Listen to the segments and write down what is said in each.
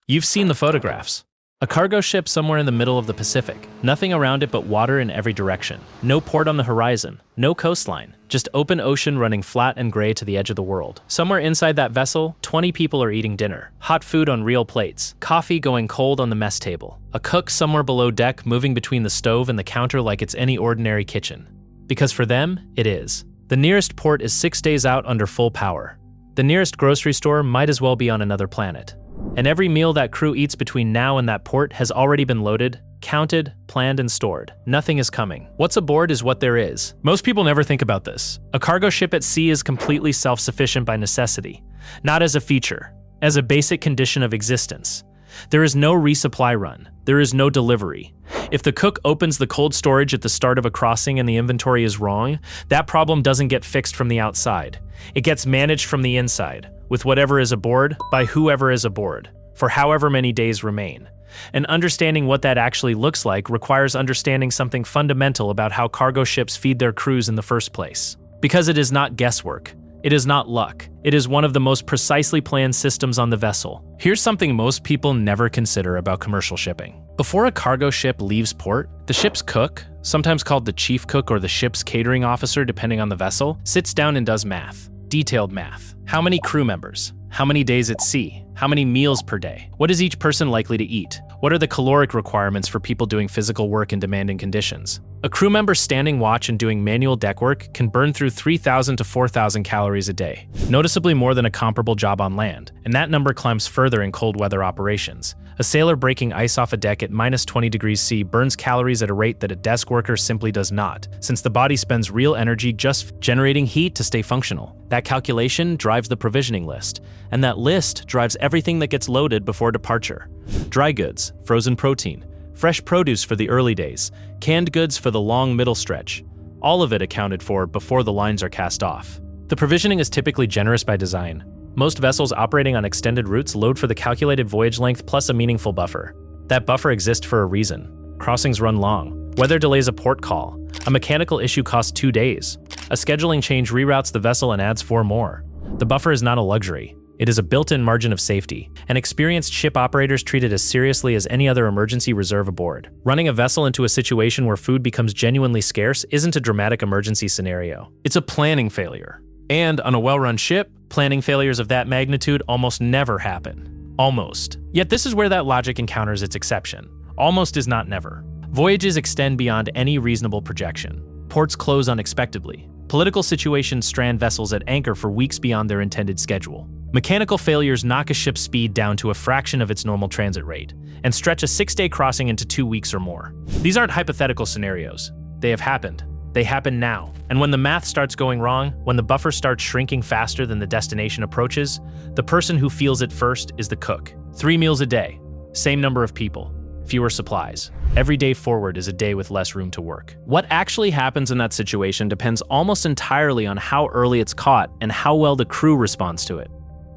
You've seen the photographs. A cargo ship somewhere in the middle of the Pacific. Nothing around it but water in every direction. No port on the horizon. No coastline. Just open ocean running flat and gray to the edge of the world. Somewhere inside that vessel, 20 people are eating dinner. Hot food on real plates. Coffee going cold on the mess table. A cook somewhere below deck moving between the stove and the counter like it's any ordinary kitchen. Because for them, it is. The nearest port is 6 days out under full power. The nearest grocery store might as well be on another planet. And every meal that crew eats between now and that port has already been loaded, counted, planned, and stored. Nothing is coming. What's aboard is what there is. Most people never think about this. A cargo ship at sea is completely self-sufficient by necessity, not as a feature, as a basic condition of existence. There is no resupply run. There is no delivery. If the cook opens the cold storage at the start of a crossing and the inventory is wrong, that problem doesn't get fixed from the outside. It gets managed from the inside, with whatever is aboard, by whoever is aboard, for however many days remain. And understanding what that actually looks like requires understanding something fundamental about how cargo ships feed their crews in the first place. Because it is not guesswork. It is not luck. It is one of the most precisely planned systems on the vessel. Here's something most people never consider about commercial shipping. Before a cargo ship leaves port, the ship's cook, sometimes called the chief cook or the ship's catering officer depending on the vessel, sits down and does math. Detailed math. How many crew members? How many days at sea? How many meals per day? What is each person likely to eat? What are the caloric requirements for people doing physical work in demanding conditions? A crew member standing watch and doing manual deck work can burn through 3,000 to 4,000 calories a day, noticeably more than a comparable job on land, and that number climbs further in cold weather operations. A sailor breaking ice off a deck at minus 20 degrees C burns calories at a rate that a desk worker simply does not, since the body spends real energy just generating heat to stay functional. That calculation drives the provisioning list, and that list drives everything that gets loaded before departure. Dry goods, frozen protein, fresh produce for the early days, canned goods for the long middle stretch. All of it accounted for before the lines are cast off. The provisioning is typically generous by design. Most vessels operating on extended routes load for the calculated voyage length plus a meaningful buffer. That buffer exists for a reason. Crossings run long. Weather delays a port call. A mechanical issue costs 2 days. A scheduling change reroutes the vessel and adds 4 more. The buffer is not a luxury. It is a built-in margin of safety, and experienced ship operators treat it as seriously as any other emergency reserve aboard. Running a vessel into a situation where food becomes genuinely scarce isn't a dramatic emergency scenario. It's a planning failure. And on a well-run ship, planning failures of that magnitude almost never happen. Almost. Yet this is where that logic encounters its exception. Almost is not never. Voyages extend beyond any reasonable projection. Ports close unexpectedly. Political situations strand vessels at anchor for weeks beyond their intended schedule. Mechanical failures knock a ship's speed down to a fraction of its normal transit rate, and stretch a 6-day crossing into 2 weeks or more. These aren't hypothetical scenarios. They have happened. They happen now. And when the math starts going wrong, when the buffer starts shrinking faster than the destination approaches, the person who feels it first is the cook. 3 meals a day, same number of people, fewer supplies. Every day forward is a day with less room to work. What actually happens in that situation depends almost entirely on how early it's caught and how well the crew responds to it.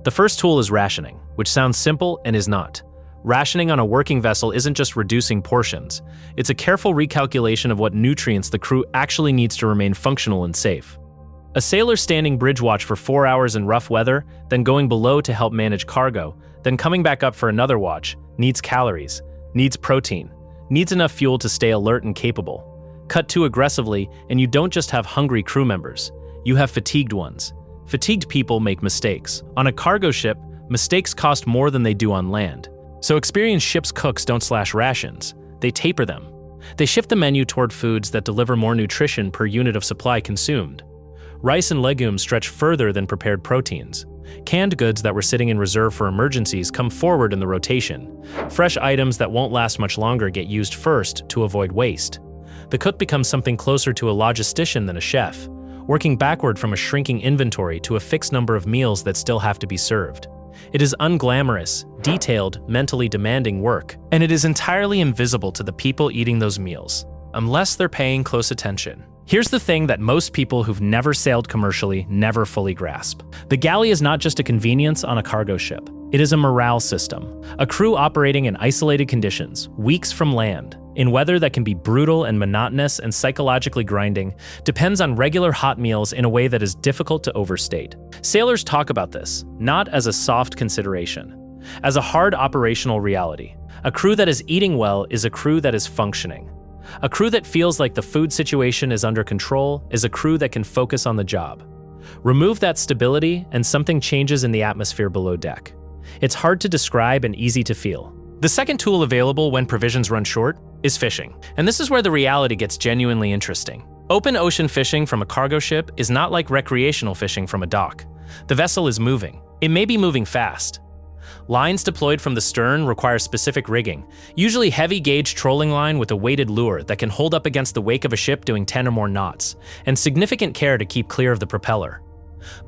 The first tool is rationing, which sounds simple and is not. Rationing on a working vessel isn't just reducing portions. It's a careful recalculation of what nutrients the crew actually needs to remain functional and safe. A sailor standing bridge watch for 4 hours in rough weather, then going below to help manage cargo, then coming back up for another watch, needs calories, needs protein, needs enough fuel to stay alert and capable. Cut too aggressively, and you don't just have hungry crew members, you have fatigued ones. Fatigued people make mistakes. On a cargo ship, mistakes cost more than they do on land. So experienced ship's cooks don't slash rations, they taper them. They shift the menu toward foods that deliver more nutrition per unit of supply consumed. Rice and legumes stretch further than prepared proteins. Canned goods that were sitting in reserve for emergencies come forward in the rotation. Fresh items that won't last much longer get used first to avoid waste. The cook becomes something closer to a logistician than a chef, working backward from a shrinking inventory to a fixed number of meals that still have to be served. It is unglamorous, detailed, mentally demanding work, and it is entirely invisible to the people eating those meals, unless they're paying close attention. Here's the thing that most people who've never sailed commercially never fully grasp. The galley is not just a convenience on a cargo ship. It is a morale system, a crew operating in isolated conditions, weeks from land, in weather that can be brutal and monotonous and psychologically grinding, depends on regular hot meals in a way that is difficult to overstate. Sailors talk about this, not as a soft consideration, as a hard operational reality. A crew that is eating well is a crew that is functioning. A crew that feels like the food situation is under control is a crew that can focus on the job. Remove that stability and something changes in the atmosphere below deck. It's hard to describe and easy to feel. The second tool available when provisions run short is fishing. And this is where the reality gets genuinely interesting. Open ocean fishing from a cargo ship is not like recreational fishing from a dock. The vessel is moving. It may be moving fast. Lines deployed from the stern require specific rigging, usually heavy gauge trolling line with a weighted lure that can hold up against the wake of a ship doing 10 or more knots, and significant care to keep clear of the propeller.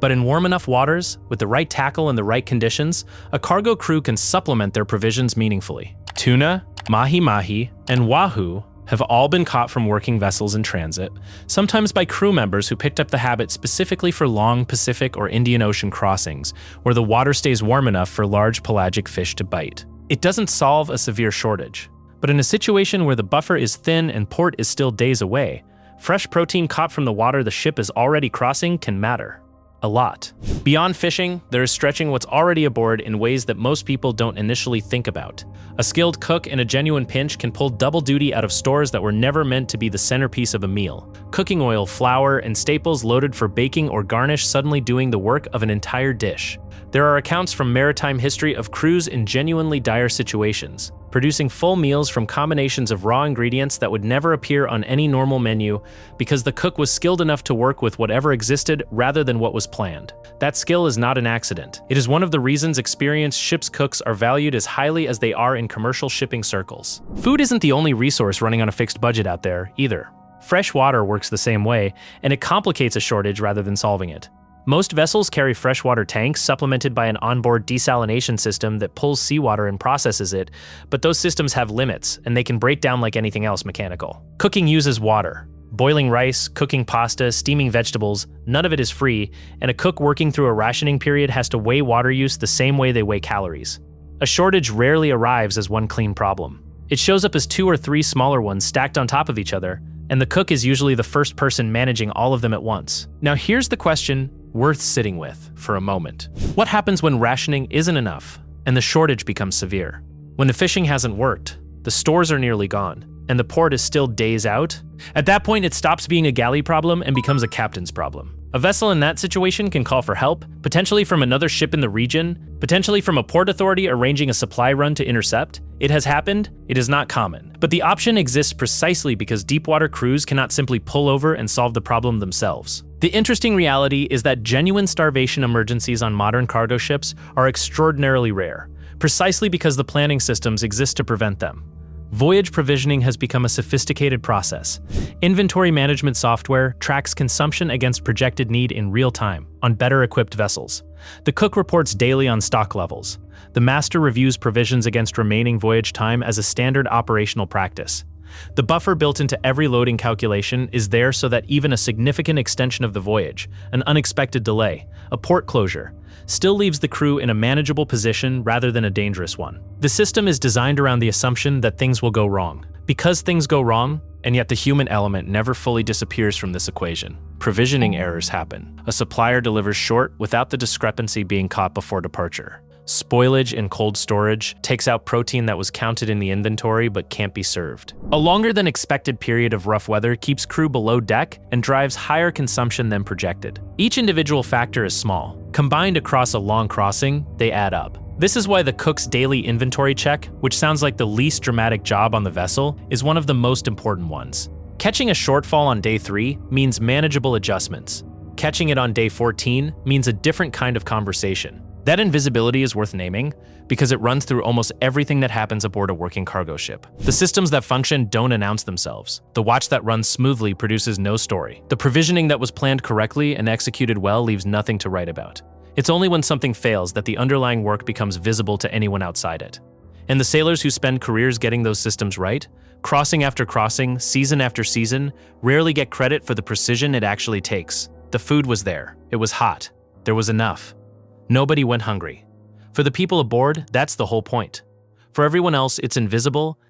But in warm enough waters, with the right tackle and the right conditions, a cargo crew can supplement their provisions meaningfully. Tuna, mahi-mahi, and wahoo have all been caught from working vessels in transit, sometimes by crew members who picked up the habit specifically for long Pacific or Indian Ocean crossings, where the water stays warm enough for large pelagic fish to bite. It doesn't solve a severe shortage, but in a situation where the buffer is thin and port is still days away, fresh protein caught from the water the ship is already crossing can matter. A lot. Beyond fishing, there is stretching what's already aboard in ways that most people don't initially think about. A skilled cook in a genuine pinch can pull double duty out of stores that were never meant to be the centerpiece of a meal. Cooking oil, flour, and staples loaded for baking or garnish suddenly doing the work of an entire dish. There are accounts from maritime history of crews in genuinely dire situations, producing full meals from combinations of raw ingredients that would never appear on any normal menu because the cook was skilled enough to work with whatever existed rather than what was planned. That skill is not an accident. It is one of the reasons experienced ship's cooks are valued as highly as they are in commercial shipping circles. Food isn't the only resource running on a fixed budget out there, either. Fresh water works the same way, and it complicates a shortage rather than solving it. Most vessels carry freshwater tanks supplemented by an onboard desalination system that pulls seawater and processes it, but those systems have limits, and they can break down like anything else mechanical. Cooking uses water. Boiling rice, cooking pasta, steaming vegetables, none of it is free, and a cook working through a rationing period has to weigh water use the same way they weigh calories. A shortage rarely arrives as one clean problem. It shows up as 2 or 3 smaller ones stacked on top of each other, and the cook is usually the first person managing all of them at once. Now here's the question worth sitting with for a moment. What happens when rationing isn't enough and the shortage becomes severe? When the fishing hasn't worked, the stores are nearly gone, and the port is still days out? At that point, it stops being a galley problem and becomes a captain's problem. A vessel in that situation can call for help, potentially from another ship in the region, potentially from a port authority arranging a supply run to intercept. It has happened, it is not common. But the option exists precisely because deepwater crews cannot simply pull over and solve the problem themselves. The interesting reality is that genuine starvation emergencies on modern cargo ships are extraordinarily rare, precisely because the planning systems exist to prevent them. Voyage provisioning has become a sophisticated process. Inventory management software tracks consumption against projected need in real time on better equipped vessels. The cook reports daily on stock levels. The master reviews provisions against remaining voyage time as a standard operational practice. The buffer built into every loading calculation is there so that even a significant extension of the voyage, an unexpected delay, a port closure, still leaves the crew in a manageable position rather than a dangerous one. The system is designed around the assumption that things will go wrong. Because things go wrong, and yet the human element never fully disappears from this equation. Provisioning errors happen. A supplier delivers short without the discrepancy being caught before departure. Spoilage in cold storage takes out protein that was counted in the inventory but can't be served. A longer than expected period of rough weather keeps crew below deck and drives higher consumption than projected. Each individual factor is small. Combined across a long crossing, they add up. This is why the cook's daily inventory check, which sounds like the least dramatic job on the vessel, is one of the most important ones. Catching a shortfall on day 3 means manageable adjustments. Catching it on day 14 means a different kind of conversation. That invisibility is worth naming because it runs through almost everything that happens aboard a working cargo ship. The systems that function don't announce themselves. The watch that runs smoothly produces no story. The provisioning that was planned correctly and executed well leaves nothing to write about. It's only when something fails that the underlying work becomes visible to anyone outside it. And the sailors who spend careers getting those systems right, crossing after crossing, season after season, rarely get credit for the precision it actually takes. The food was there. It was hot. There was enough. Nobody went hungry. For the people aboard, that's the whole point. For everyone else, it's invisible,